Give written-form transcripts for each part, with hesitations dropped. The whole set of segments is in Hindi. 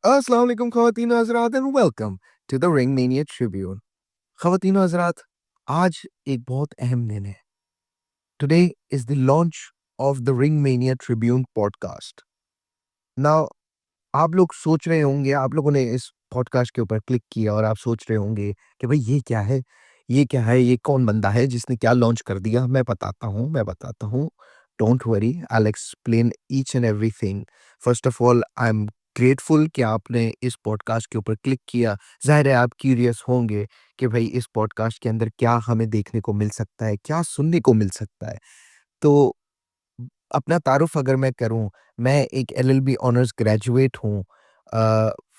अस्सलाम वालेकुम ख़वातीन हज़रात and welcome to the Ring Mania Tribune. ख़वातीन हज़रात, आज एक बहुत अहम दिन है। Today is the launch of the Ring Mania Tribune podcast. Now आप लोग सोच रहे होंगे, आप लोगों ने इस पॉडकास्ट के ऊपर क्लिक किया और आप सोच रहे होंगे कि भाई ये क्या है? ये क्या है? ये कौन बंदा है जिसने क्या लॉन्च कर दिया? मैं बताता हूँ। Don't worry, I will explain each and everything. First of all, I am grateful कि आपने इस पॉडकास्ट के ऊपर क्लिक किया। ज़ाहिर है आप क्यूरियस होंगे कि भाई इस पॉडकास्ट के अंदर क्या हमें देखने को मिल सकता है? क्या सुनने को मिल सकता है? तो अपना तारुफ अगर मैं करूँ, मैं एक एलएलबी ऑनर्स ग्रेजुएट हूँ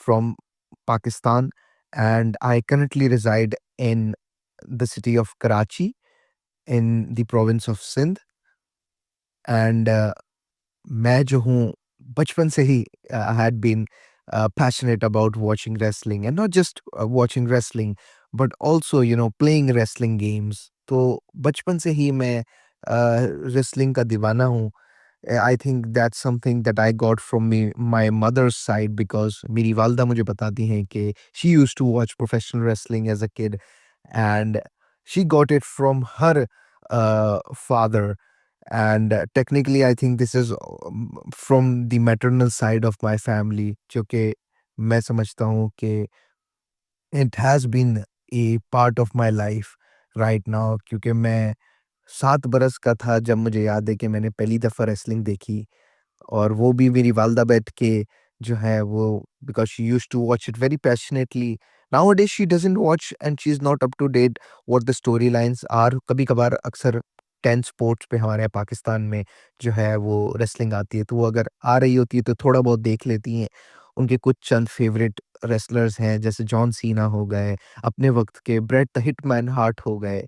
from Pakistan and I currently reside in the city of Karachi in the province of Sindh and मैं जो हूँ बचपन से ही I had been passionate about watching wrestling and not just watching wrestling but also playing wrestling games. तो बचपन से ही मैं रेसलिंग का दीवाना हूँ। I think that's something that I got from me my mother's side because मेरी वालिदा मुझे बताती हैं कि she used to watch professional wrestling as a kid and she got it from her father. And technically I think this is from the maternal side of my family, जो कि मैं समझता हूँ कि it has been a part of my life right now, क्योंकि मैं 7 बरस का था जब मुझे याद है कि मैंने पहली दफ़ा रेसलिंग देखी और वो भी मेरी वालिदा बैठ के जो है वो because she used to watch it very passionately. Nowadays she doesn't watch and she is not up to date what the story lines are. कभी-कभार अक्सर 10 स्पोर्ट्स पे हमारे यहाँ पाकिस्तान में जो है वो रेसलिंग आती है, तो वो अगर आ रही होती है तो थोड़ा बहुत देख लेती हैं। उनके कुछ चंद फ़ेवरेट रेसलर्स हैं जैसे जॉन सीना हो गए, अपने वक़्त के ब्रेट द हिटमैन हार्ट हो गए।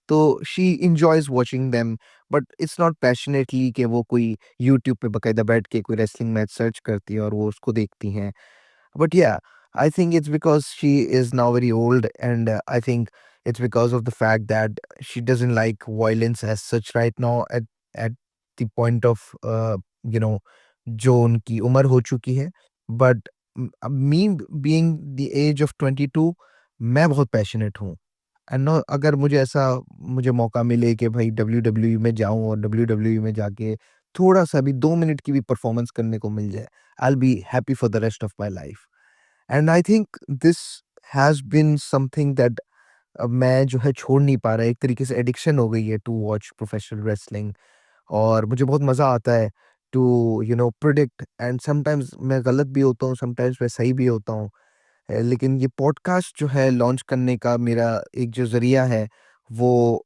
तो she enjoys watching them but it's not passionately कि वो कोई यूट्यूब पे बाकायदा बैठ के कोई रेसलिंग मैच सर्च करती है और वो उसको देखती हैं। But yeah, I think it's because she is now very old, and I think it's because of the fact that she doesn't like violence as such right now at the point of you know जो उनकी उम्र हो चुकी है। But me being the age of 22 मैं बहुत पैशनेट हूँ एंड नो अगर मुझे मौका मिले कि भाई डब्ल्यूडब्ल्यूई में जाऊँ और डब्ल्यूडब्ल्यूई में जाके थोड़ा-सा भी 2 मिनट की भी परफॉर्मेंस करने को मिल जाए, I will be happy for the rest of my life. And I think this has been something that अब मैं जो है छोड़ नहीं पा रहा। एक तरीके से एडिक्शन हो गई है टू वॉच प्रोफेशनल रेसलिंग और मुझे बहुत मज़ा आता है टू प्रेडिक्ट एंड समटाइम्स मैं गलत भी होता हूँ, समटाइम्स मैं सही भी होता हूँ। लेकिन ये पॉडकास्ट जो है लॉन्च करने का मेरा एक जो ज़रिया है, वो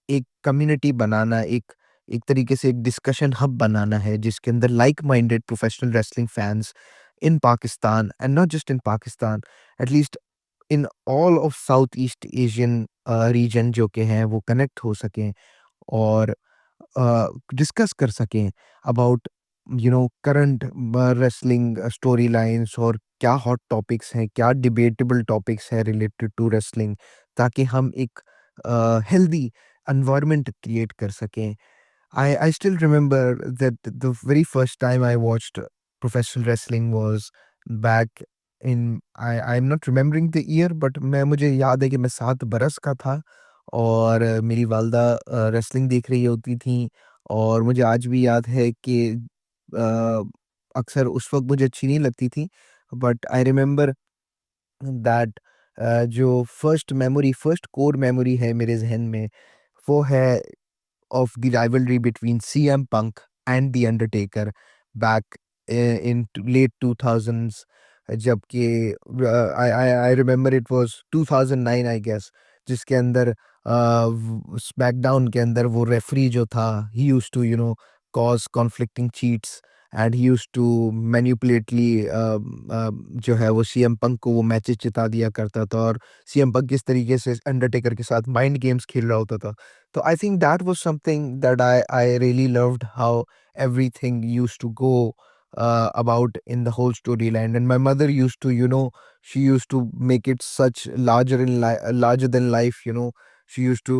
एक कम्युनिटी बनाना, एक तरीके से एक डिस्कशन हब बनाना है, जिसके अंदर like minded professional wrestling fans in Pakistan and not just in Pakistan, at least in all of south east Asian region जो कि हैं, वो कनेक्ट हो सकें और डिस्कस कर सकें about current wrestling story lines और क्या हॉट टॉपिक्स हैं, क्या डिबेटेबल टॉपिक्स हैं रिलेटेड टू रेसलिंग, ताकि हम एक हेल्दी एनवायरनमेंट क्रिएट कर सकें। I still remember that the very first time I watched professional wrestling was back in I'm not remembering the year, but मैं मुझे याद है कि मैं 7 बरस का था और मेरी वालिदा रेसलिंग देख रही होती थीं और मुझे आज भी याद है कि अक्सर उस वक़्त मुझे अच्छी नहीं लगती थी, बट आई रिमेंबर दैट जो फर्स्ट कोर मेमोरी है मेरे ज़हन में, वो है of the rivalry between CM Punk and The Undertaker back in late 2000s, जबकि I remember it was 2009 I guess, जिसके अंदर स्मैकडाउन के अंदर वो रेफरी जो था, he used to cause conflicting cheats and he used to manipulatively जो है वो सीएम पंक को वो मैचेस जिता दिया करता था और सीएम पंक किस तरीके से अंडरटेकर के साथ माइंड गेम्स खेल रहा होता था। So I think that was something that I really loved, how everything used to go about in the whole storyline. And my mother used to, she used to make it such larger than life. She used to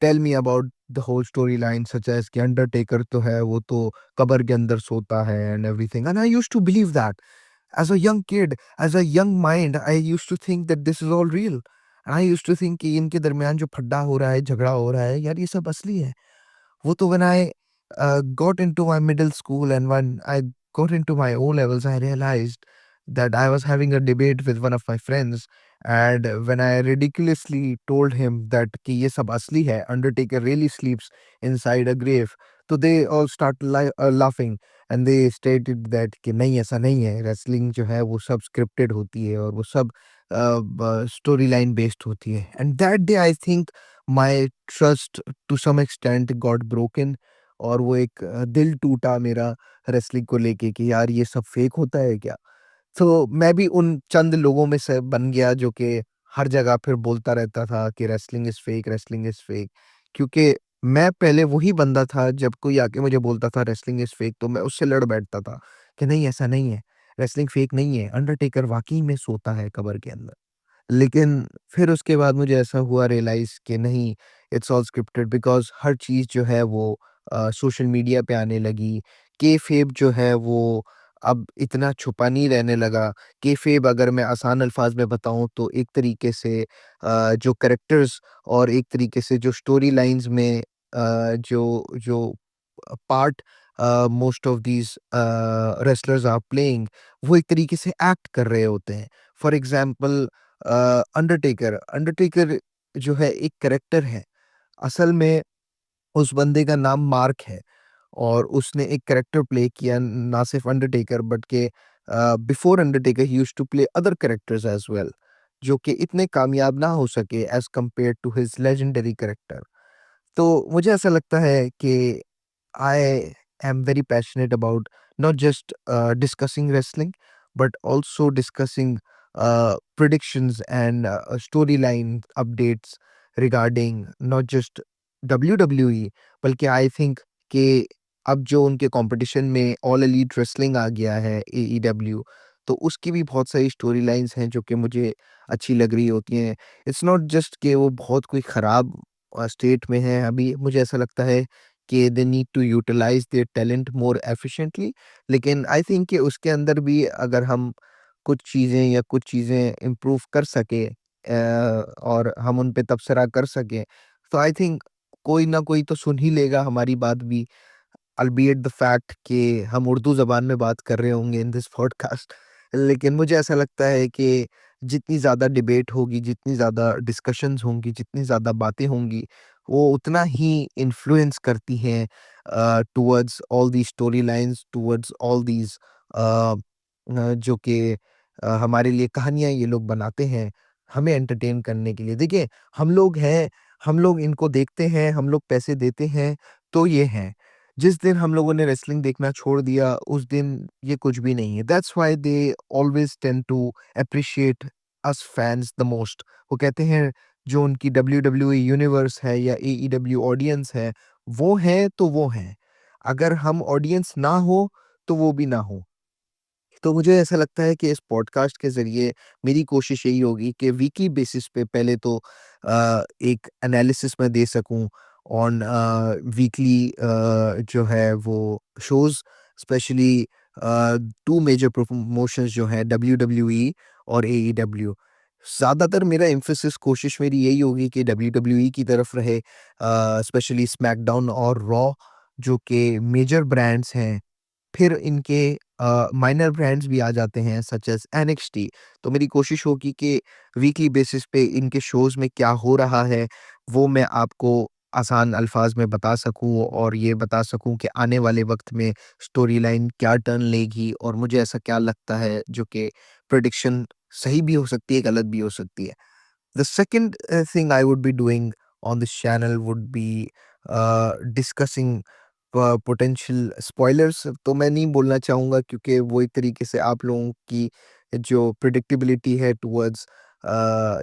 tell me about the whole storyline, such as कि Undertaker तो है वो तो कब्र के अंदर सोता है and everything. And I used to believe that. As a young kid, as a young mind, I used to think that this is all real. And I used to think कि इनके दरमियान जो फड्डा हो रहा है, झगड़ा हो रहा है, यार ये सब असली है। वो तो when I got into my middle school and when I got into my O levels, I realized that I was having a debate with one of my friends. And when I ridiculously told him that कि ये सब असली है, Undertaker really sleeps inside a grave, तो they all start laughing and they stated that कि नहीं ऐसा नहीं है, wrestling जो है वो सब scripted होती है और वो सब story line based होती है. And that day I think my trust to some extent got broken और वो एक दिल टूटा मेरा रेसलिंग को लेके कि यार ये सब फेक होता है क्या? तो मैं भी उन चंद लोगों में से बन गया जो कि हर जगह फिर बोलता रहता था कि रेसलिंग इज़ फेक। क्योंकि मैं पहले वही बंदा था जब कोई आके मुझे बोलता था रेसलिंग इज़ फेक तो मैं उससे लड़ बैठता था कि नहीं ऐसा नहीं है, रेसलिंग फेक नहीं है, अंडरटेकर वाक़ई में सोता है कब्र के अंदर। लेकिन फिर उसके बाद मुझे ऐसा हुआ रियलाइज़ कि नहीं, इट्स ऑल स्क्रिप्टेड बिकॉज़ हर चीज़ जो है वो सोशल मीडिया पे आने लगी। केफ़ेब जो है वो अब इतना छुपा नहीं रहने लगा। केफ़ेब अगर मैं आसान अल्फ़ाज़ में बताऊँ तो एक तरीके से जो कैरेक्टर्स और एक तरीके से जो स्टोरी लाइन्स में जो जो part most of these wrestlers are playing वो एक तरीके से एक्ट कर रहे होते हैं। फॉर एग्ज़ाम्पल अंडरटेकर जो है एक कैरेक्टर है। असल में उस बंदे का नाम मार्क है और उसने एक कैरेक्टर प्ले किया ना सिर्फ अंडरटेकर बट के बिफोर अंडरटेकर ही used to play other characters as well जो कि इतने कामयाब ना हो सके as compared to his legendary character. तो मुझे ऐसा लगता है कि I am very passionate about not just discussing wrestling, but also discussing predictions and storyline updates regarding not just WWE, बल्कि आई थिंक कि अब जो उनके कंपटीशन में ऑल एलीट रेसलिंग आ गया है AEW, तो उसकी भी बहुत सारी स्टोरी लाइन्स हैं जो कि मुझे अच्छी लग रही होती हैं। इट्स नॉट जस्ट कि वो बहुत कोई ख़राब स्टेट में है अभी, मुझे ऐसा लगता है कि they need to utilize their talent more efficiently. लेकिन आई थिंक कि उसके अंदर भी अगर हम कुछ चीज़ें इम्प्रूव कर सकें और हम उन पे तबसरा कर सकें, तो आई थिंक कोई ना कोई तो सुन ही लेगा हमारी बात भी। अल्बीएट द फैक्ट कि हम उर्दू ज़बान में बात कर रहे होंगे इन दिस पॉडकास्ट। लेकिन मुझे ऐसा लगता है कि जितनी ज़्यादा डिबेट होगी, जितनी ज़्यादा डिस्कशंस होंगी, जितनी ज़्यादा बातें होंगी, वो उतना ही इन्फ्लुएंस करती हैं towards all these story lines, towards all these जो कि हमारे लिए कहानियाँ ये लोग बनाते हैं, हमें एंटरटेन करने के लिए। देखिए, हम लोग हैं, हम लोग इनको देखते हैं, हम लोग पैसे देते हैं, तो ये हैं। जिस दिन हम लोगों ने रेसलिंग देखना छोड़ दिया, उस दिन ये कुछ भी नहीं है। That's why they always tend to appreciate us fans the most. वो कहते हैं जो उनकी WWE यूनिवर्स है या AEW ऑडियंस है, वो हैं तो वो हैं। अगर हम ऑडियंस ना हो, तो वो भी ना हो। तो मुझे ऐसा लगता है कि इस पॉडकास्ट के ज़रिए मेरी कोशिश यही होगी कि वीकली बेसिस पे पहले तो एक एनालिसिस मैं दे सकूँ ऑन वीकली जो है वो शोज़ स्पेशली 2 मेजर प्रमोशंस जो हैं WWE और AEW। ज़्यादातर मेरा एम्फेसिस कोशिश मेरी यही होगी कि WWE की तरफ रहे स्पेशली स्मैकडाउन और रॉ जो कि मेजर ब्रांड्स हैं। फिर इनके माइनर ब्रांड्स भी आ जाते हैं सच एज़ एनएक्सटी। तो मेरी कोशिश होगी कि वीकली बेसिस पे इनके शोज़ में क्या हो रहा है, वो मैं आपको आसान अल्फ़ाज़ में बता सकूँ और ये बता सकूँ कि आने वाले वक़्त में स्टोरी लाइन क्या टर्न लेगी और मुझे ऐसा क्या लगता है जो कि प्रेडिक्शन सही भी हो सकती है, गलत भी हो सकती है। The second thing I would be doing on this channel would be discussing potential spoilers तो मैं नहीं बोलना चाहूँगा क्योंकि वो एक तरीके से आप लोगों की जो प्रिडिक्टेबिलिटी है टुवर्ड्स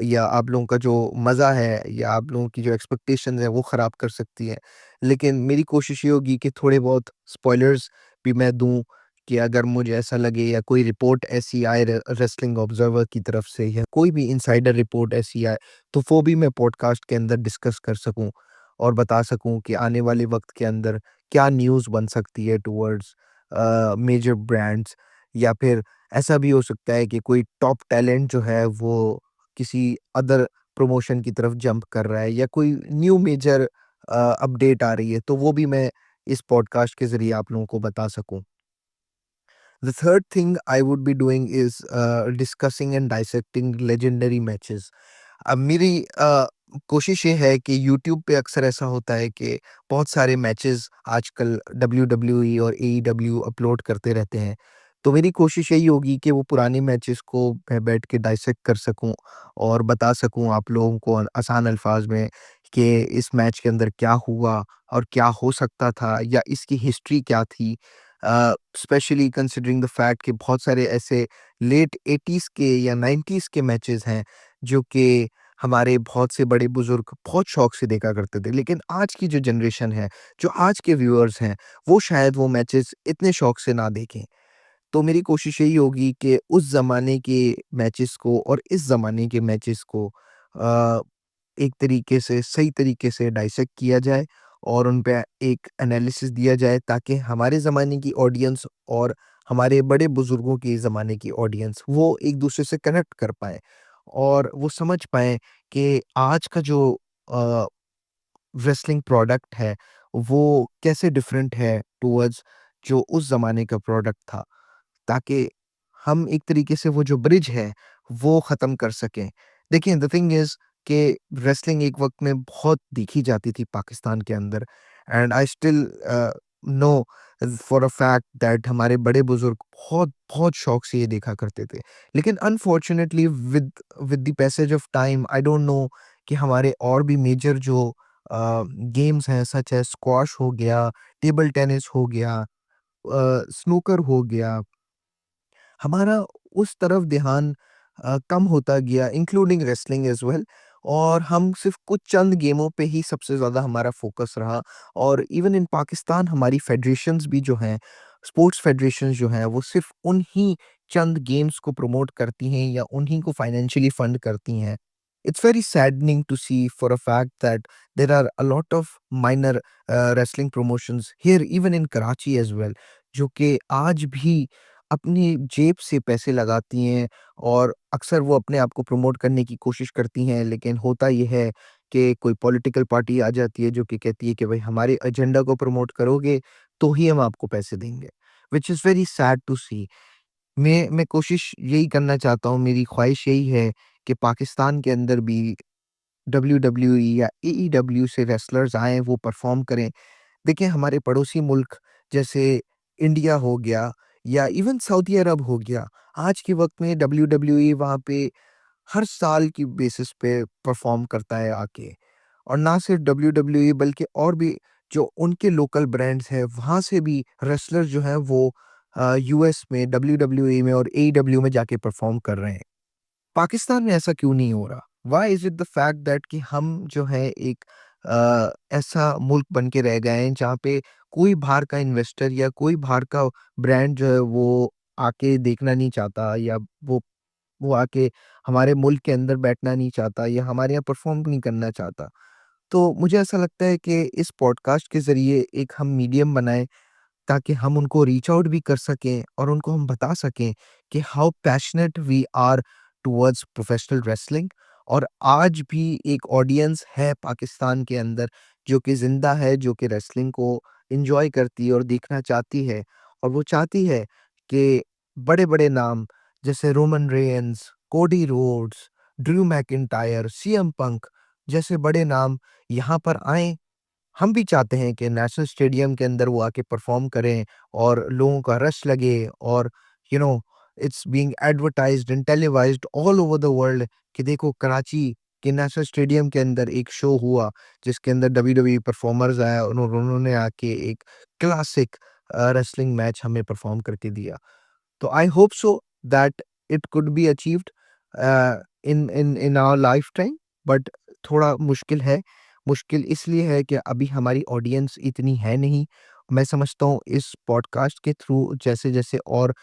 या आप लोगों का जो मज़ा है या आप लोगों की जो एक्सपेक्टेशंस है वो ख़राब कर सकती है। लेकिन मेरी कोशिश ये होगी कि थोड़े बहुत स्पॉयलर्स भी मैं दूँ कि अगर मुझे ऐसा लगे या कोई रिपोर्ट ऐसी आए रेसलिंग ऑब्जर्वर की तरफ से या कोई भी इनसाइडर रिपोर्ट ऐसी आए, तो वो भी मैं पॉडकास्ट के अंदर डिस्कस कर सकूँ और बता सकूँ कि आने वाले वक़्त के अंदर क्या न्यूज़ बन सकती है टुवर्ड्स मेजर ब्रांड्स या फिर ऐसा भी हो सकता है कि कोई टॉप टैलेंट जो है वो किसी अदर प्रमोशन की तरफ जंप कर रहा है या कोई न्यू मेजर अपडेट आ रही है, तो वो भी मैं इस पॉडकास्ट के ज़रिए आप लोगों को बता सकूँ। The third thing I would be doing is discussing and dissecting legendary matches. अब मेरी कोशिश ये है कि यूट्यूब पे अक्सर ऐसा होता है कि बहुत सारे मैचेस आजकल डब्ल्यूडब्ल्यूई और एईडब्ल्यू अपलोड करते रहते हैं। तो मेरी कोशिश यही होगी कि वो पुराने मैचेस को मैं बैठ के डाइसेक्ट कर सकूं और बता सकूं आप लोगों को आसान अल्फाज में कि इस मैच के अंदर क्या हुआ और क्या हो सकता था या इसकी हिस्ट्री क्या थी। स्पेशली कंसिडरिंग द फैक्ट कि बहुत सारे ऐसे लेट 80s के या 90s के मैचेस हैं जो कि हमारे बहुत से बड़े बुजुर्ग बहुत शौक से देखा करते थे। लेकिन आज की जो जनरेशन है, जो आज के व्यूअर्स हैं, वो शायद वो मैचेस इतने शौक से ना देखें। तो मेरी कोशिश यही होगी कि उस ज़माने के मैचेस को और इस ज़माने के मैचेस को अ, एक तरीके से सही तरीके से डाइसेक्ट किया जाए और उन पे एक एनालिसिस दिया जाए ताकि हमारे ज़माने की ऑडियंस और हमारे बड़े बुज़ुर्गों के ज़माने की ऑडियंस वो एक-दूसरे से कनेक्ट कर पाएँ और वो समझ पाएँ कि आज का जो अ, रेसलिंग प्रोडक्ट है, वो कैसे डिफरेंट है टुवर्ड्स जो उस ज़माने का प्रोडक्ट था। ताकि हम एक तरीके से वो जो ब्रिज है, वो ख़त्म कर सकें। देखिए द थिंग इज़ कि रेसलिंग एक वक़्त में बहुत देखी जाती थी पाकिस्तान के अंदर and I still know for a fact that हमारे बड़े-बुज़ुर्ग बहुत शौक से ये देखा करते थे। लेकिन unfortunately with the passage of time I don't know कि हमारे और भी मेजर जो गेम्स हैं सच एज़ स्क्वॉश हो गया, टेबल टेनिस हो गया, स्नूकर हो गया, हमारा उस तरफ ध्यान कम होता गया इंक्लूडिंग रेसलिंग एज़ वेल और हम सिर्फ़ कुछ चंद गेमों पे ही सबसे ज़्यादा हमारा फ़ोकस रहा और इवन इन पाकिस्तान हमारी फेडरेशंस भी जो हैं, स्पोर्ट्स फेडरेशंस जो हैं, वो सिर्फ़ उन्हीं चंद गेम्स को प्रमोट करती हैं या उन्हीं को फाइनेंशियली फंड करती हैं। It's very saddening to see for a fact that there are a lot of minor wrestling promotions here even in Karachi as well जो कि आज भी अपनी जेब से पैसे लगाती हैं और अक्सर वो अपने आप को प्रमोट करने की कोशिश करती हैं लेकिन होता ये है कि कोई पॉलिटिकल पार्टी आ जाती है जो कि कहती है कि भाई हमारे एजेंडा को प्रमोट करोगे तो ही हम आपको पैसे देंगे which is very sad to see. मैं कोशिश यही करना चाहता हूँ, मेरी ख्वाहिश यही है कि पाकिस्तान के अंदर भी डब्ल्यूडब्ल्यूई या एईडब्ल्यू से रेसलर्स आएँ, वो परफ़ॉर्म करें। देखिए, हमारे पड़ोसी मुल्क जैसे इंडिया हो गया या इवन सऊदी अरब हो गया, आज के वक़्त में डब्ल्यूडब्ल्यूई वहाँ पे हर साल की बेसिस पे परफ़ॉर्म करता है आके। और ना सिर्फ डब्ल्यूडब्ल्यूई बल्कि और भी जो उनके लोकल ब्रांड्स हैं, वहाँ से भी रेसलर्स जो हैं वो यूएस में डब्ल्यूडब्ल्यूई में और एईडब्ल्यू में जाके परफ़ॉर्म कर रहे हैं। पाकिस्तान में ऐसा क्यों नहीं हो रहा? Why is it the fact that कि हम जो है एक ऐसा मुल्क बन के रह गए हैं जहाँ पे कोई बाहर का इन्वेस्टर या कोई बाहर का ब्रांड जो है वो आके देखना नहीं चाहता या वो आके हमारे मुल्क के अंदर बैठना नहीं चाहता या हमारे यहाँ परफ़ॉर्म नहीं करना चाहता। तो मुझे ऐसा लगता है कि इस पॉडकास्ट के ज़रिए एक हम मीडियम बनाएँ ताकि हम उनको रीच आउट भी कर सकें और उनको हम बता सकें कि how passionate we are towards professional wrestling और आज भी एक ऑडियंस है पाकिस्तान के अंदर जो कि ज़िंदा है, जो कि रेसलिंग को एन्जॉय करती है और देखना चाहती है और वो चाहती है कि बड़े-बड़े नाम जैसे Roman Reigns, Cody Rhodes, Drew McIntyre, CM Punk जैसे बड़े नाम यहाँ पर आएँ। हम भी चाहते हैं कि नेशनल स्टेडियम के अंदर वो आके परफॉर्म करें और लोगों का रश लगे और you know it's being advertised and televised all over the world कि देखो कराची के नेशनल स्टेडियम के अंदर एक शो हुआ जिसके अंदर डब्ल्यूडब्ल्यूई परफॉर्मर्स आया और उन्होंने आके एक क्लासिक रेसलिंग मैच हमें परफॉर्म करके दिया। तो I hope so that it could be achieved in our lifetime but थोड़ा मुश्किल है। मुश्किल इसलिए है कि अभी हमारी ऑडियंस इतनी है नहीं। मैं समझता हूँ इस पॉडकास्ट के थ्रू जैसे-जैसे और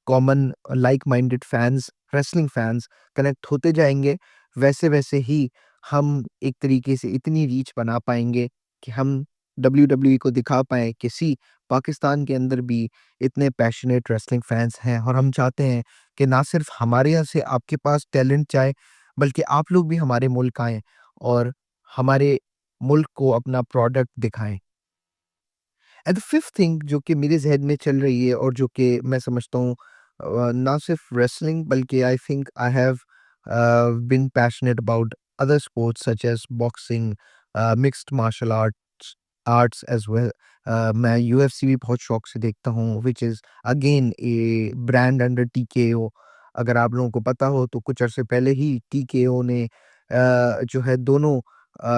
common like minded fans, wrestling fans connect होते जाएँगे, वैसे-वैसे ही हम एक तरीके से इतनी रीच बना पाएँगे कि हम डब्ल्यूडब्ल्यूई को दिखा पाएँ कि सी पाकिस्तान के अंदर भी इतने पैशनेट रेसलिंग फैन्स हैं और हम चाहते हैं कि ना सिर्फ हमारे यहाँ से आपके पास टैलेंट जाए, बल्कि आप लोग भी हमारे मुल्क आएँ और हमारे मुल्क को अपना प्रोडक्ट दिखाएँ। एंड द फिफ्थ थिंग जो कि मेरे ज़हन में चल रही है और जो कि मैं समझता हूँ ना सिर्फ रेसलिंग बल्कि I think I have been passionate about other sports such as boxing, mixed martial arts arts as well. मैं यूएफसी भी बहुत शौक से देखता हूँ which is again a brand under TKO. अगर आप लोगों को पता हो तो कुछ अरसे पहले ही टीकेओ ने जो है दोनों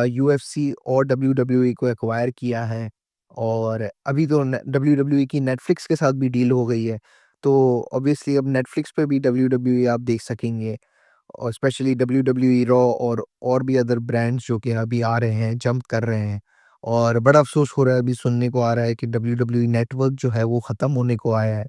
यूएफसी और डब्ल्यूडब्ल्यूई को एक्वायर किया है। और अभी तो न डब्ल्यूडब्ल्यूई की नेटफ्लिक्स के साथ भी डील हो गई है। तो ऑब्वियसली अब नेटफ्लिक्स पे भी डब्ल्यूडब्ल्यूई आप देख सकेंगे और स्पेशली डब्ल्यूडब्ल्यूई रॉ और भी अदर ब्रांड्स जो कि अभी आ रहे हैं, जंप कर रहे हैं। और बड़ा अफ़सोस हो रहा है, अभी सुनने को आ रहा है कि डब्ल्यूडब्ल्यूई नेटवर्क जो है वो ख़त्म होने को आया है।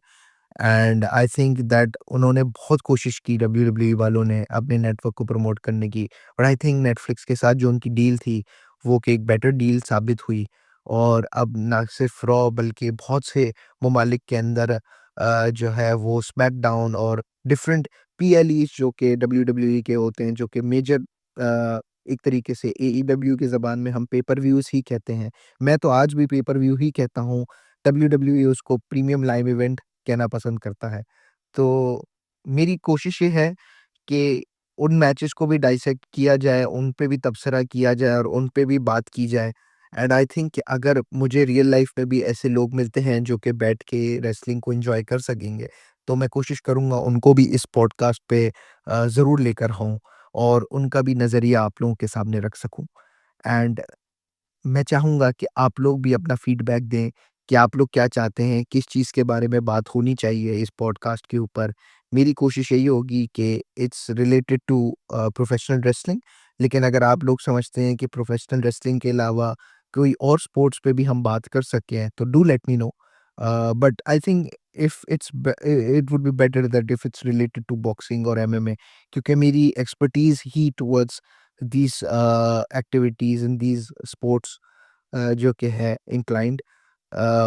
एंड आई थिंक दैट उन्होंने बहुत कोशिश की डब्ल्यूडब्ल्यूई वालों ने अपने नेटवर्क को प्रमोट करने की, और आई थिंक नेटफ्लिक्स के साथ जो उनकी डील थी, वो कि एक बेटर डील साबित हुई। और अब ना सिर्फ रॉ बल्कि बहुत से ममालिक के अंदर जो है वो स्मैकडाउन और डिफरेंट पीएलईज़ जो कि डब्ल्यूडब्ल्यूई के होते हैं, जो कि मेजर एक तरीके से एईडब्ल्यू की ज़बान में हम पेपर व्यूज़ ही कहते हैं। मैं तो आज भी पेपर व्यू ही कहता हूँ, डब्ल्यूडब्ल्यूई उसको प्रीमियम लाइव इवेंट कहना पसंद करता है। तो मेरी कोशिश ये है कि उन मैचेस को भी डाइसेक्ट किया जाए, उन पे भी तबसरा किया जाए और उन पे भी बात की जाए। एंड आई थिंक कि अगर मुझे रियल लाइफ़ में भी ऐसे लोग मिलते हैं जो कि बैठ के रेसलिंग को एन्जॉय कर सकेंगे, तो मैं कोशिश करूँगा उनको भी इस पॉडकास्ट पे ज़रूर लेकर आऊँ और उनका भी नज़रिया आप लोगों के सामने रख सकूँ। एंड मैं चाहूँगा कि आप लोग भी अपना फीडबैक दें कि आप लोग क्या चाहते हैं, किस चीज़ के बारे में बात होनी चाहिए इस पॉडकास्ट के ऊपर। मेरी कोशिश यही होगी कि it's related to professional wrestling, लेकिन अगर आप लोग समझते हैं कि प्रोफ़ेशनल रेसलिंग के अलावा कोई और स्पोर्ट्स पे भी हम बात कर सकें, तो do let me know. But I think if it would be better that if it's related to boxing और एमएमए, क्योंकि मेरी एक्सपर्टीज़ ही towards these activities in these sports जो कि है इंक्लाइंड।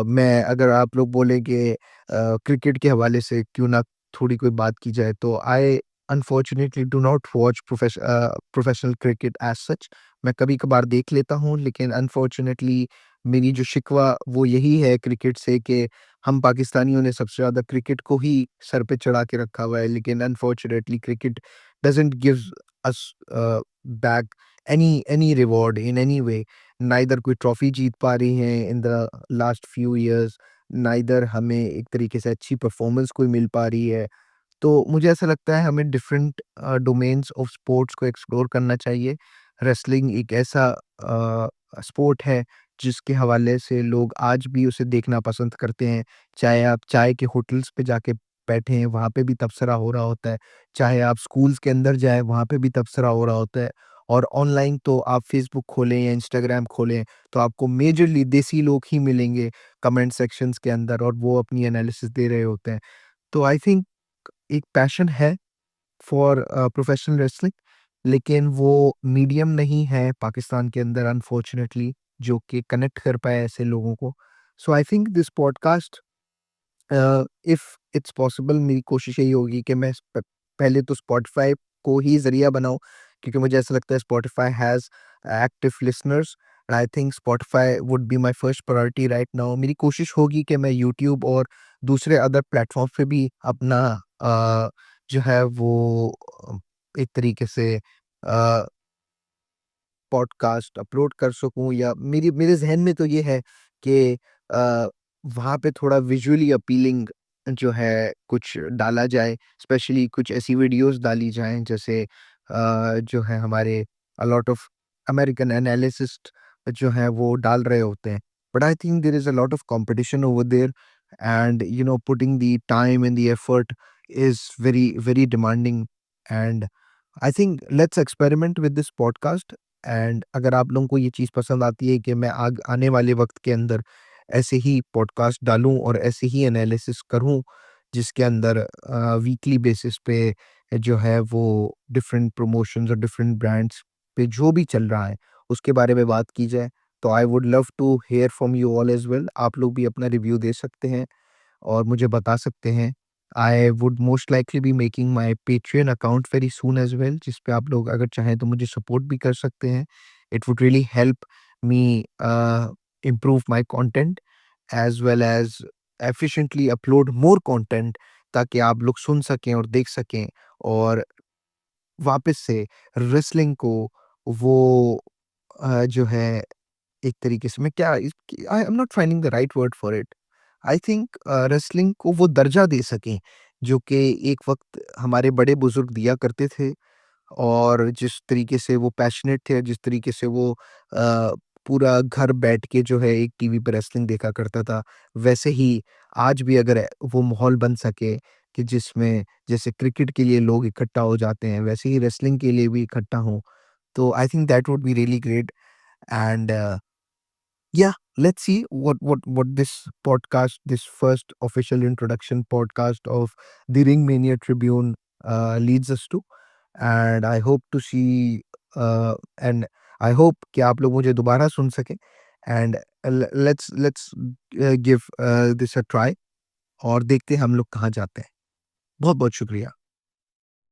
मैं अगर आप लोग बोले कि क्रिकेट के हवाले से क्यों ना थोड़ी कोई बात की जाए, तो I unfortunately do not watch professional cricket as such. मैं कभी कभार देख लेता हूँ, लेकिन अनफॉर्चुनेटली मेरी जो शिकवा वो यही है क्रिकेट से कि हम पाकिस्तानियों ने सबसे ज़्यादा क्रिकेट को ही सर पे चढ़ा के रखा हुआ है, लेकिन unfortunately cricket doesn't give us back any reward in any way। Neither कोई ट्रॉफी जीत पा रही हैं in the last few years, neither हमें एक तरीके से अच्छी परफॉर्मेंस कोई मिल पा रही है। तो मुझे ऐसा लगता है हमें डिफरेंट डोमेन्स ऑफ स्पोर्ट्स को एक्सप्लोर करना चाहिए। रेसलिंग एक ऐसा स्पोर्ट है जिसके हवाले से लोग आज भी उसे देखना पसंद करते हैं। चाहे आप चाय के होटल्स पे जाके बैठे हैं, वहाँ पे भी तबसरा हो रहा होता है। चाहे आप स्कूल्स के अंदर जाएँ, वहाँ पे भी तबसरा हो रहा होता है। और ऑनलाइन तो आप फ़ेसबुक खोलें या इंस्टाग्राम खोलें, तो आपको मेजरली देसी लोग ही मिलेंगे कमेंट सेक्शंस के अंदर, और वो अपनी एनालिसिस दे रहे होते हैं। तो आई थिंक एक पैशन है फॉर प्रोफेशनल रेसलिंग, लेकिन वो मीडियम नहीं है पाकिस्तान के अंदर अनफॉर्चुनेटली जो कि कनेक्ट कर पाए ऐसे लोगों को। So I think this podcast, if it's possible, मेरी कोशिश यही होगी कि मैं पहले तो स्पॉटिफाई को ही जरिया बनाऊं, क्योंकि मुझे ऐसा लगता है Spotify has active listeners and I think Spotify would be my first priority right now. मेरी कोशिश होगी कि मैं यूट्यूब और दूसरे अदर प्लेटफॉर्म पे भी अपना जो है वो एक तरीके से पॉडकास्ट अपलोड कर सकूँ, या मेरे ज़हन में तो ये है कि वहाँ पे थोड़ा विजुअली अपीलिंग जो है कुछ डाला जाए, स्पेशली कुछ ऐसी वीडियोज़ डाली जाएँ जैसे जो है हमारे a lot of American analyst जो हैं वो डाल रहे होते हैं। But I think there is a lot of competition over there and putting the time and the effort is very, very demanding. And I think let's experiment with this podcast. And अगर आप लोगों को ये चीज़ पसंद आती है कि मैं आने वाले वक्त के अंदर ऐसे ही पॉडकास्ट डालूं और ऐसे ही एनालिसिस करूं जिसके अंदर वीकली बेसिस पे जो है वो डिफरेंट प्रमोशंस और डिफरेंट ब्रांड्स पे जो भी चल रहा है उसके बारे में बात की जाए, तो I would love to hear from you all as well. आप लोग भी अपना रिव्यू दे सकते हैं और मुझे बता सकते हैं। I would most likely be making my Patreon account very soon as well, जिस पे आप लोग अगर चाहें तो मुझे सपोर्ट भी कर सकते हैं। It would really help me improve my content as well as efficiently upload more content, ताकि आप लोग सुन सकें और देख सकें और वापस से रेसलिंग को वो जो है एक तरीके से मैं क्या इस I am not finding the right word for it. I think wrestling को वो दर्जा दे सकें जो कि एक वक़्त हमारे बड़े-बुज़ुर्ग दिया करते थे, और जिस तरीके से वो पैशनेट थे, जिस तरीके से वो पूरा घर बैठ के जो है एक टीवी पे रेसलिंग देखा करता था, वैसे ही आज भी अगर वो माहौल बन सके कि जिसमें जैसे क्रिकेट के लिए लोग इकट्ठा हो जाते हैं, वैसे ही रेसलिंग के लिए भी इकट्ठा हों, तो I think that would be really great. And yeah, let's see what this podcast, this first official introduction podcast of the Ring Mania Tribune, leads us to. And I hope to see and I hope कि आप लोग मुझे दोबारा सुन सकें। and let's give this a try और देखते हैं हम लोग कहाँ जाते हैं। बहुत बहुत शुक्रिया।